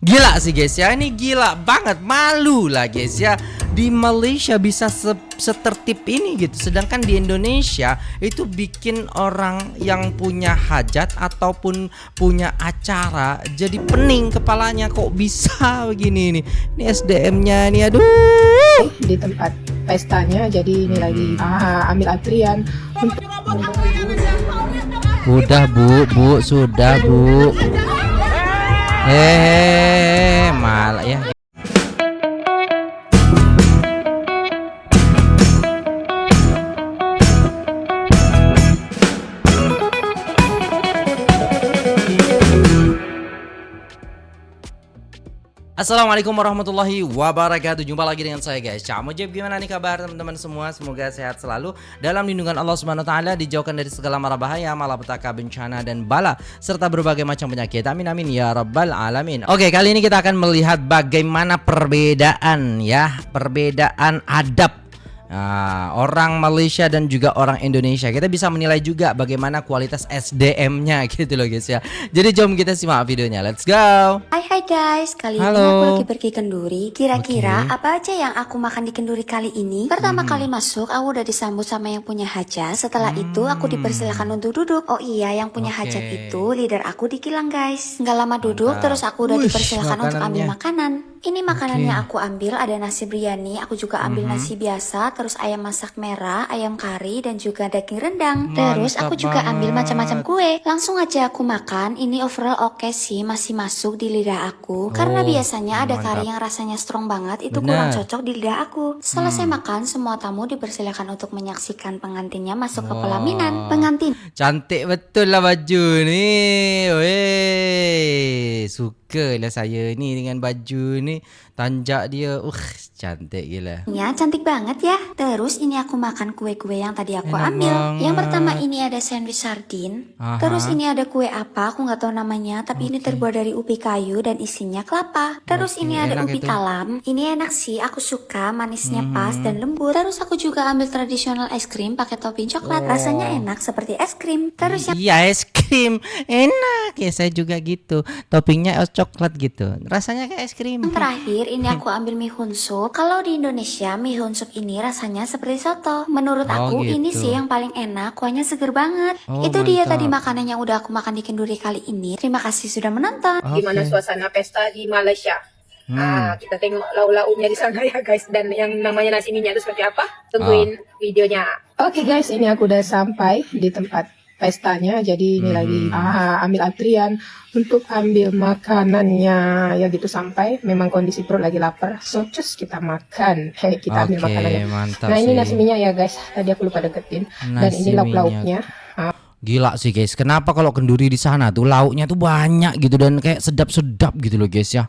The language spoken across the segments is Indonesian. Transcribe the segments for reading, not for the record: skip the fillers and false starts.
Gila sih guys ya, ini gila banget, malu lah guys ya. Di Malaysia bisa setertib ini gitu. Sedangkan di Indonesia itu bikin orang yang punya hajat ataupun punya acara jadi pening kepalanya. Kok bisa begini nih? Ini SDM-nya nih, aduh. Di tempat pestanya, jadi ini lagi ambil antrian untuk Udah bu, sudah bu. Malah ya. Assalamualaikum warahmatullahi wabarakatuh. Jumpa lagi dengan saya guys, Cak Mujib. Gimana nih kabar teman-teman semua? Semoga sehat selalu dalam lindungan Allah Subhanahu wa taala, dijauhkan dari segala mara bahaya, malapetaka, bencana dan bala serta berbagai macam penyakit. Amin amin ya rabbal alamin. Oke, kali ini kita akan melihat bagaimana perbedaan adab orang Malaysia dan juga orang Indonesia. Kita bisa menilai juga bagaimana kualitas SDM-nya gitu loh guys ya. Jadi jom kita simak videonya. Let's go. Hai guys, kali ini aku lagi pergi kenduri. Kira-kira apa aja yang aku makan di kenduri kali ini? Pertama kali masuk, aku udah disambut sama yang punya hajat. Setelah itu aku dipersilakan untuk duduk. Oh iya, yang punya hajat itu leader aku di kilang guys. Nggak lama duduk, terus aku udah dipersilakan untuk ambil makanan. Ini makanan yang aku ambil ada nasi biryani, aku juga ambil nasi biasa, terus ayam masak merah, ayam kari, dan juga daging rendang. Terus aku juga ambil macam-macam kue. Langsung aja aku makan. Ini overall oke sih, masih masuk di lidah aku. Karena biasanya ada kari yang rasanya strong banget, itu kurang cocok di lidah aku. Selesai makan, semua tamu dipersilakan untuk menyaksikan pengantinnya masuk ke pelaminan. Pengantin Cantik betul lah baju ni. Weh, suka lah saya ni dengan baju ni. Tanjak dia, cantik gila. ya cantik banget ya. Terus ini aku makan kue-kue yang tadi aku Enak ambil. banget. Yang pertama ini ada sandwich sardin. Terus ini ada kue apa? Aku nggak tahu namanya. Tapi ini terbuat dari ubi kayu dan isinya kelapa. Terus ini ada enak ubi itu. kalam. Ini enak sih. Aku suka manisnya pas dan lembut. Terus aku juga ambil tradisional es krim pakai topping coklat. Rasanya enak seperti es krim. Terus yang Iya, es krim enak ya, saya juga gitu. Toppingnya es coklat gitu, rasanya kayak es krim. terakhir ini aku ambil mihun sup. Kalau di Indonesia mihun sup ini rasanya seperti soto. Menurut aku ini gitu. sih yang paling enak. Kuahnya seger banget. Oh, Itu dia mantap. tadi makanan yang udah aku makan di kenduri kali ini. Terima kasih sudah menonton. gimana suasana pesta di Malaysia. Kita tengok lauk-lauknya di sana ya guys, dan yang namanya nasi minyak itu seperti apa, tungguin videonya. Oke guys, ini aku udah sampai di tempat pestanya, jadi ini lagi ambil antrian untuk ambil makanannya ya gitu. Sampai memang kondisi perut lagi lapar, so cus kita makan. Kita ambil makanannya. Mantap Nah ini sih. nasi minyak ya guys, tadi aku lupa deketin. Dan Nasi ini lauk-lauknya. Gila sih guys, kenapa kalau kenduri di sana tuh lauknya tuh banyak gitu dan kayak sedap-sedap gitu loh guys ya.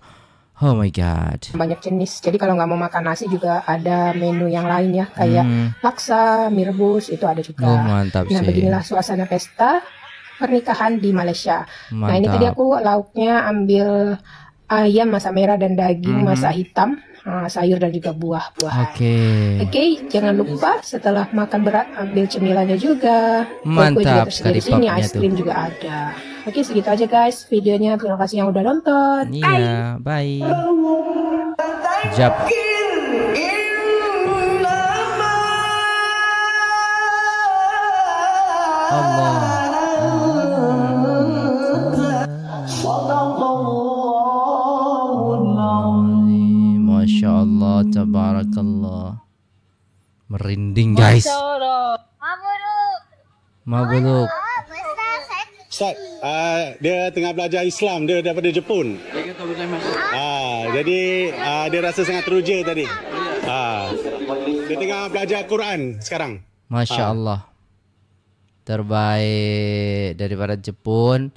Oh my god. Banyak jenis. Jadi kalau nggak mau makan nasi juga ada menu yang lain ya, kayak laksa, mie rebus itu ada juga. Oh, mantap Nah sih. beginilah suasana pesta pernikahan di Malaysia. Nah ini Mantap. tadi aku lauknya ambil ayam masak merah dan daging masak hitam, sayur dan juga buah-buahan. Oke, jangan lupa setelah makan berat ambil cemilannya juga. Kue-kue juga Mantap tersedia sekali di sini, papnya es krim juga ada. Oke, segitu aja guys videonya. Terima kasih yang udah nonton. Iya, bye. Jap. Allah. Masya Allah, tabarakallah. Merinding guys. Mabuluk. Ustaz, dia tengah belajar Islam, dia daripada Jepun. Jadi dia rasa sangat teruja tadi. Dia tengah belajar Quran sekarang. Masya Allah. Terbaik daripada Jepun.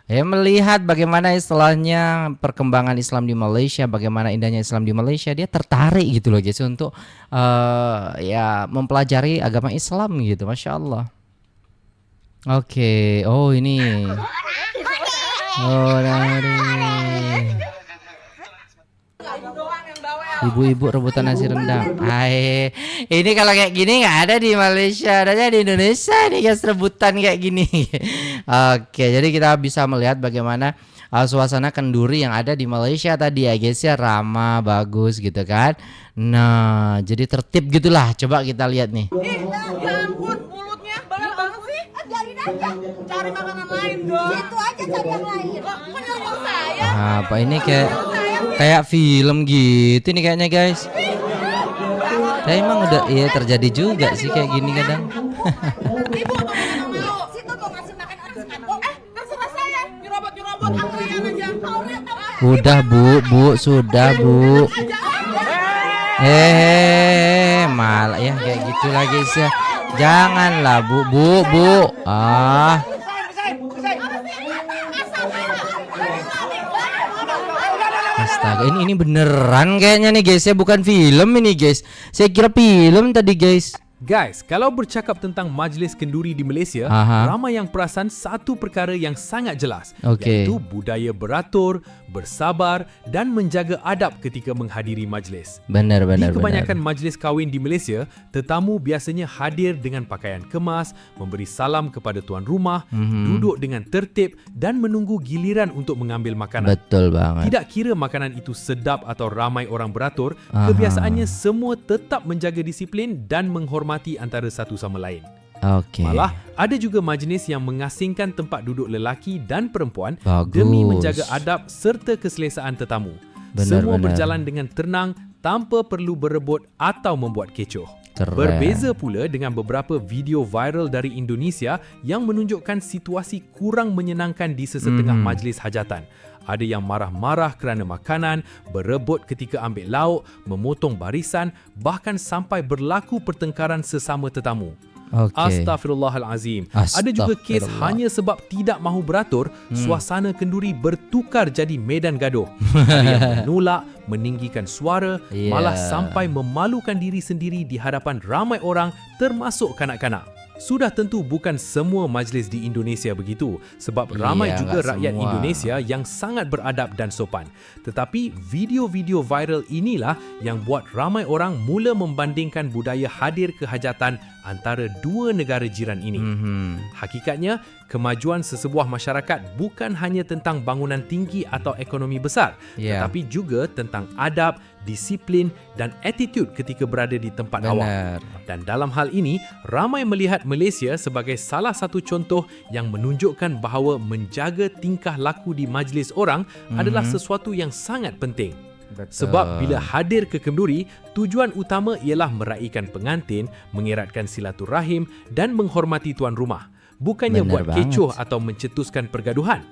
Melihat bagaimana istilahnya perkembangan Islam di Malaysia, bagaimana indahnya Islam di Malaysia, dia tertarik gitu loh guys untuk ya mempelajari agama Islam gitu. Masya Allah. Oke, oh ini. Oh dari ibu-ibu rebutan nasi rendang. Ini kalau kayak gini nggak ada di Malaysia, adanya di Indonesia nih guys, rebutan kayak gini. Oke, jadi kita bisa melihat bagaimana suasana kenduri yang ada di Malaysia tadi ya guys ya, ramah, bagus gitu kan. Nah, jadi tertib gitulah. Coba kita lihat nih. Ya ampun, mulutnya banyak banget sih. Biarin aja, cari makanan lain dong. Itu aja cari yang lain. Penyuruh saya. Apa ini kayak film gitu nih kayaknya guys. Ya emang udah iya terjadi juga sih kayak gini kadang. Ibu tuh mau. Situ tuh ngasih makan orang sekali. Terserah saya. Nyerobot antrian aja. Udah Bu, sudah Bu. Malah ya kayak gitu lagi sih. Janganlah Bu. Ah. Astaga, ini beneran kayaknya nih guys ya, bukan film ini guys. Saya kira film tadi guys. Guys, kalau bercakap tentang majlis kenduri di Malaysia, ramai yang perasan satu perkara yang sangat jelas, iaitu budaya beratur, bersabar dan menjaga adab ketika menghadiri majlis. Benar. Di kebanyakan majlis kahwin di Malaysia, tetamu biasanya hadir dengan pakaian kemas, memberi salam kepada tuan rumah, duduk dengan tertib dan menunggu giliran untuk mengambil makanan. Betul banget. Tidak kira makanan itu sedap atau ramai orang beratur, kebiasaannya semua tetap menjaga disiplin dan menghormati antara satu sama lain. Malah ada juga majlis yang mengasingkan tempat duduk lelaki dan perempuan demi menjaga adab serta keselesaan tetamu. Semua berjalan dengan tenang tanpa perlu berebut atau membuat kecoh. Berbeza pula dengan beberapa video viral dari Indonesia yang menunjukkan situasi kurang menyenangkan di sesetengah majlis hajatan. Ada yang marah-marah kerana makanan, berebut ketika ambil lauk, memotong barisan, bahkan sampai berlaku pertengkaran sesama tetamu. Astaghfirullahalazim. Ada juga kes hanya sebab tidak mahu beratur, suasana kenduri bertukar jadi medan gaduh. Ada yang menolak, meninggikan suara, malah sampai memalukan diri sendiri di hadapan ramai orang termasuk kanak-kanak. Sudah tentu bukan semua majlis di Indonesia begitu, sebab ramai juga rakyat Indonesia yang sangat beradab dan sopan. Tetapi video-video viral inilah yang buat ramai orang mula membandingkan budaya hadir ke hajatan antara dua negara jiran ini. Hakikatnya, kemajuan sesebuah masyarakat bukan hanya tentang bangunan tinggi atau ekonomi besar, tetapi juga tentang adab, disiplin dan attitude ketika berada di tempat awam. Dan dalam hal ini, ramai melihat Malaysia sebagai salah satu contoh yang menunjukkan bahawa menjaga tingkah laku di majlis orang adalah sesuatu yang sangat penting. Sebab bila hadir ke kenduri, tujuan utama ialah meraihkan pengantin, mengeratkan silaturahim dan menghormati tuan rumah. Bukannya buat kecoh atau mencetuskan pergaduhan.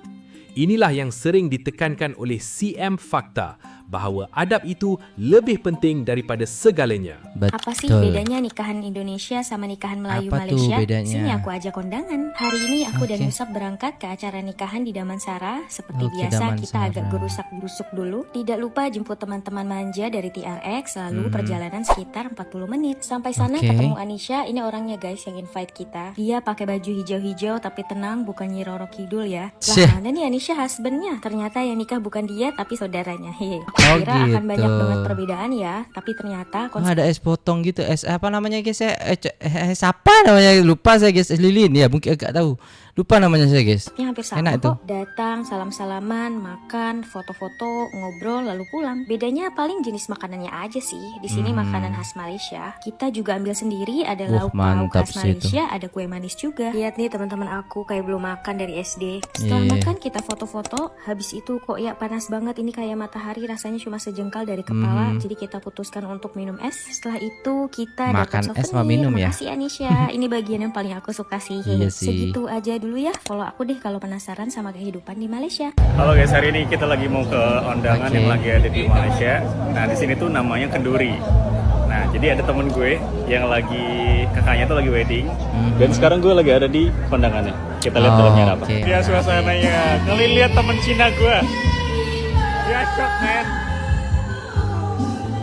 Inilah yang sering ditekankan oleh CM Fakta, bahawa adab itu lebih penting daripada segalanya. Apa sih bedanya nikahan Indonesia sama nikahan Melayu Malaysia? Sini aku ajak kondangan. Hari ini aku dan Yusuf berangkat ke acara nikahan di Damansara. Seperti biasa kita agak gerusak-gerusuk dulu. Tidak lupa jemput teman-teman manja dari TRX, lalu perjalanan sekitar 40 menit. Sampai sana ketemu Anisha, ini orangnya guys yang invite kita. Dia pakai baju hijau-hijau tapi tenang, bukan Nyi Roro Kidul ya. Lah mana nih Anisha husbandnya? Ternyata yang nikah bukan dia tapi saudaranya. Kira akan banyak banget perbedaan ya, tapi ternyata ada es potong gitu, es apa namanya guys ya? Es apa namanya? Lupa saya guys, es lilin ya, mungkin agak tahu. Lupa namanya saya guys. Yang hampir sama kok. Datang, salam-salaman, makan, foto-foto, ngobrol lalu pulang. Bedanya paling jenis makanannya aja sih. Di sini makanan khas Malaysia. Kita juga ambil sendiri, ada lauk pauk khas Malaysia, ada kue manis juga. Lihat nih teman-teman aku kayak belum makan dari SD. Setelah makan kita foto-foto, habis itu kok ya panas banget ini kayak matahari, rasanya cuma sejengkal dari kepala. Jadi kita putuskan untuk minum es. Setelah itu kita makan dapat es sama minum ya. Makasih Anisha. Ini bagian yang paling aku suka sih. Segitu aja dulu ya, follow aku deh kalau penasaran sama kehidupan di Malaysia. Halo guys, hari ini kita lagi mau ke undangan yang lagi ada di Malaysia. Nah di sini tuh namanya kenduri. Nah jadi ada temen gue yang lagi kakaknya tuh lagi wedding, dan sekarang gue lagi ada di kondangannya. Kita lihat dalamnya apa. Ya suasananya, kalian lihat temen Cina gue. Ya shock man.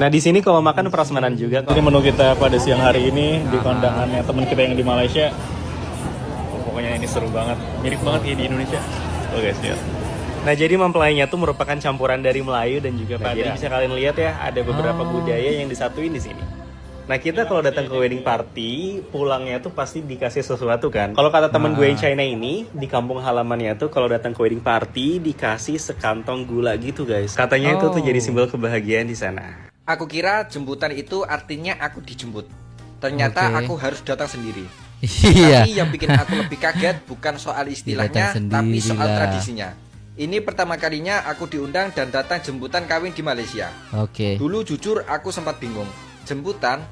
Nah di sini kalau makan prasmanan juga. Ini menu kita pada siang hari ini di kondangannya temen kita yang di Malaysia. Pokoknya ini seru banget, mirip banget kayak di Indonesia. Oh guys, lihat. Nah jadi mempelainya tuh merupakan campuran dari Melayu dan juga Padang. Jadi bisa kalian lihat ya, ada beberapa budaya yang disatuin di sini. Nah kita kalau datang ke wedding party, pulangnya tuh pasti dikasih sesuatu kan. Kalau kata temen gue yang China ini, di kampung halamannya tuh kalau datang ke wedding party dikasih sekantong gula gitu guys. Katanya itu tuh jadi simbol kebahagiaan di sana. Aku kira jemputan itu artinya aku dijemput. Ternyata aku harus datang sendiri. Iya. Tapi yang bikin aku lebih kaget bukan soal istilahnya, tapi soal tradisinya. Ini pertama kalinya aku diundang dan datang jemputan kawin di Malaysia. Dulu jujur aku sempat bingung. Jemputan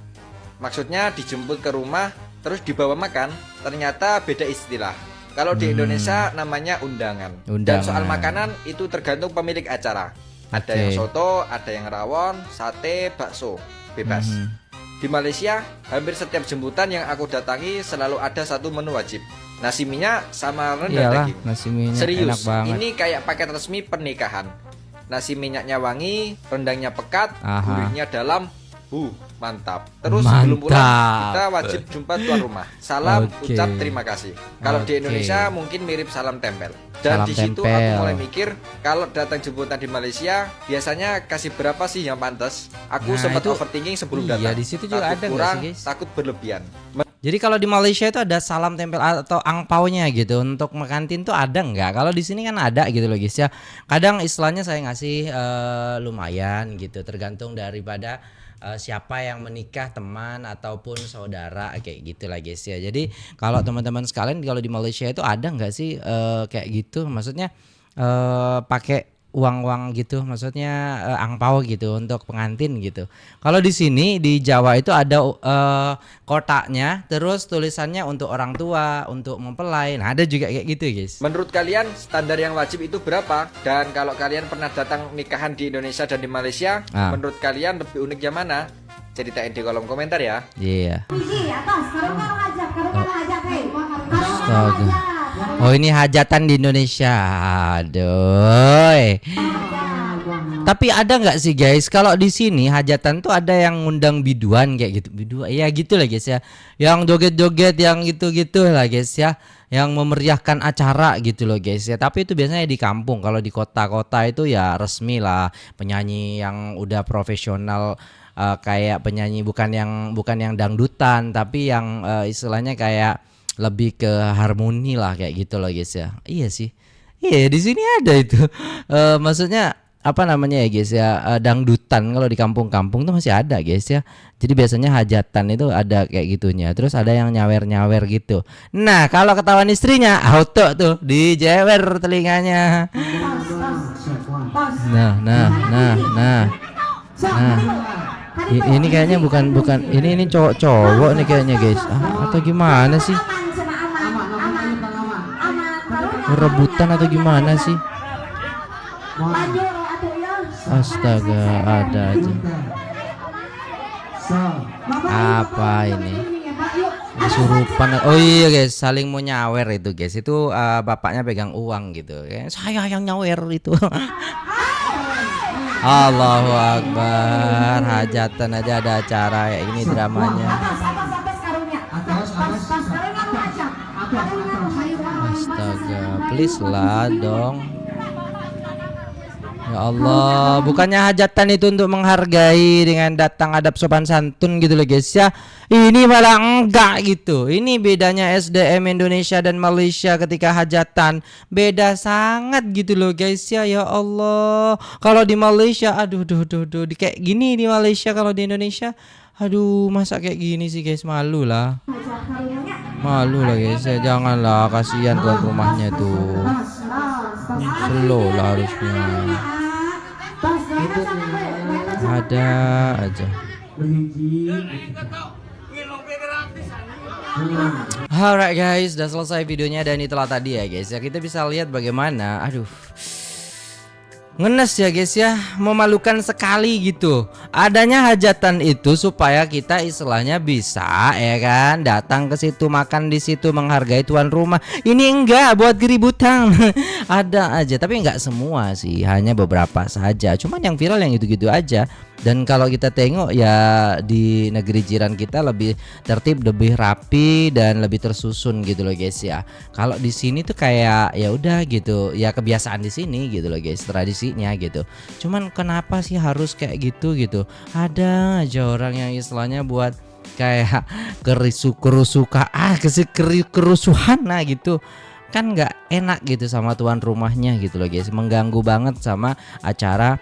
maksudnya dijemput ke rumah terus dibawa makan, ternyata beda istilah. Kalau di Indonesia namanya undangan. Dan soal makanan itu tergantung pemilik acara. Ada yang soto, ada yang rawon, sate, bakso, bebas. Di Malaysia, hampir setiap jemputan yang aku datangi selalu ada satu menu wajib. Nasi minyak sama rendang daging. Nasi minyak serius, enak banget. ini kayak paket resmi pernikahan. Nasi minyaknya wangi, rendangnya pekat, gurihnya dalam. Mantap. Terus sebelum pulang kita wajib jumpa tuan rumah. Salam ucap terima kasih. Kalau di Indonesia mungkin mirip salam tempel. Dan di situ aku mulai mikir, kalau datang jemputan di Malaysia biasanya kasih berapa sih yang pantas? Aku sempat overthinking sebelum datang. Di situ juga ada kurang, sih, guys? takut berlebihan. Jadi kalau di Malaysia itu ada salam tempel atau angpaunya gitu untuk kantin tuh ada nggak? Kalau di sini kan ada gitu loh guys ya. Kadang istilahnya saya ngasih lumayan gitu, tergantung daripada siapa yang menikah, teman ataupun saudara kayak gitulah guys ya. Jadi kalau teman-teman sekalian kalau di Malaysia itu ada nggak sih kayak gitu? Maksudnya pakai uang-uang gitu, maksudnya angpau gitu untuk pengantin gitu. Kalau di sini di Jawa itu ada kotaknya, terus tulisannya untuk orang tua, untuk mempelai. Nah, ada juga kayak gitu guys. Menurut kalian standar yang wajib itu berapa? Dan kalau kalian pernah datang nikahan di Indonesia dan di Malaysia, menurut kalian lebih unik yang mana? Ceritain di kolom komentar ya. Iya. Astaga. Oh ini hajatan di Indonesia. Aduh. Tapi ada nggak sih guys? Kalau di sini hajatan tuh ada yang ngundang biduan kayak gitu. Biduan, ya gitu lah guys ya. Yang joget-joget, yang gitu-gitu lah guys ya. Yang memeriahkan acara gitu loh guys ya. Tapi itu biasanya di kampung. Kalau di kota-kota itu ya resmi lah. Penyanyi yang udah profesional. Kayak penyanyi bukan yang dangdutan, tapi yang istilahnya kayak lebih ke harmoni lah kayak gitu loh guys ya. Iya sih. Iya di sini ada itu. Maksudnya apa namanya ya guys ya, dangdutan kalau di kampung-kampung tuh masih ada guys ya. Jadi biasanya hajatan itu ada kayak gitunya. Terus ada yang nyawer-nyawer gitu. Nah kalau ketahuan istrinya auto tuh dijewer telinganya. Nah. Ini kayaknya bukan ini cowok nih kayaknya guys. Atau gimana sih? Rebutan atau gimana sih? Astaga, ada aja. Apa ini? Kesurupan. Oh iya guys, saling mau nyawer itu guys. Itu bapaknya pegang uang gitu. Saya yang nyawer itu. Allahu Akbar, hajatan aja ada acara ya ini dramanya. Astaga, please lah dong. Ya Allah, bukannya hajatan itu untuk menghargai dengan datang adab sopan santun gitu loh guys ya. Ini malah enggak gitu. Ini bedanya SDM Indonesia dan Malaysia ketika hajatan. Beda sangat gitu loh guys ya. Ya Allah. Kalau di Malaysia aduh kayak gini di Malaysia, kalau di Indonesia aduh masa kayak gini sih guys, malu lah. Malu lah guys ya, janganlah, kasihan tuan rumahnya tuh. Slow lah harusnya. Ada aja. Alright guys, udah selesai videonya dan itulah tadi ya guys ya. Kita bisa lihat bagaimana, ngenes ya guys ya, memalukan sekali gitu. Adanya hajatan itu supaya kita istilahnya bisa ya kan datang ke situ, makan di situ, menghargai tuan rumah. Ini enggak buat keributan. Ada aja, tapi enggak semua sih, hanya beberapa saja. Cuman yang viral yang gitu-gitu aja. Dan kalau kita tengok ya di negeri jiran kita lebih tertib, lebih rapi dan lebih tersusun gitu loh guys ya. Kalau di sini tuh kayak ya udah gitu, ya kebiasaan di sini gitu loh guys, tradisinya gitu. Cuman kenapa sih harus kayak gitu? Ada aja orang yang istilahnya buat kayak kerusuhan nah gitu kan nggak enak gitu sama tuan rumahnya gitu loh guys, mengganggu banget sama acara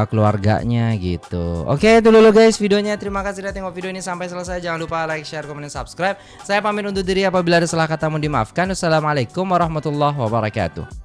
keluarganya gitu. Oke, itu dulu guys videonya. Terima kasih sudah tengok video ini sampai selesai. Jangan lupa like, share, komen, dan subscribe. Saya pamit undur diri, apabila ada salah kata mohon dimaafkan. Wassalamualaikum warahmatullahi wabarakatuh.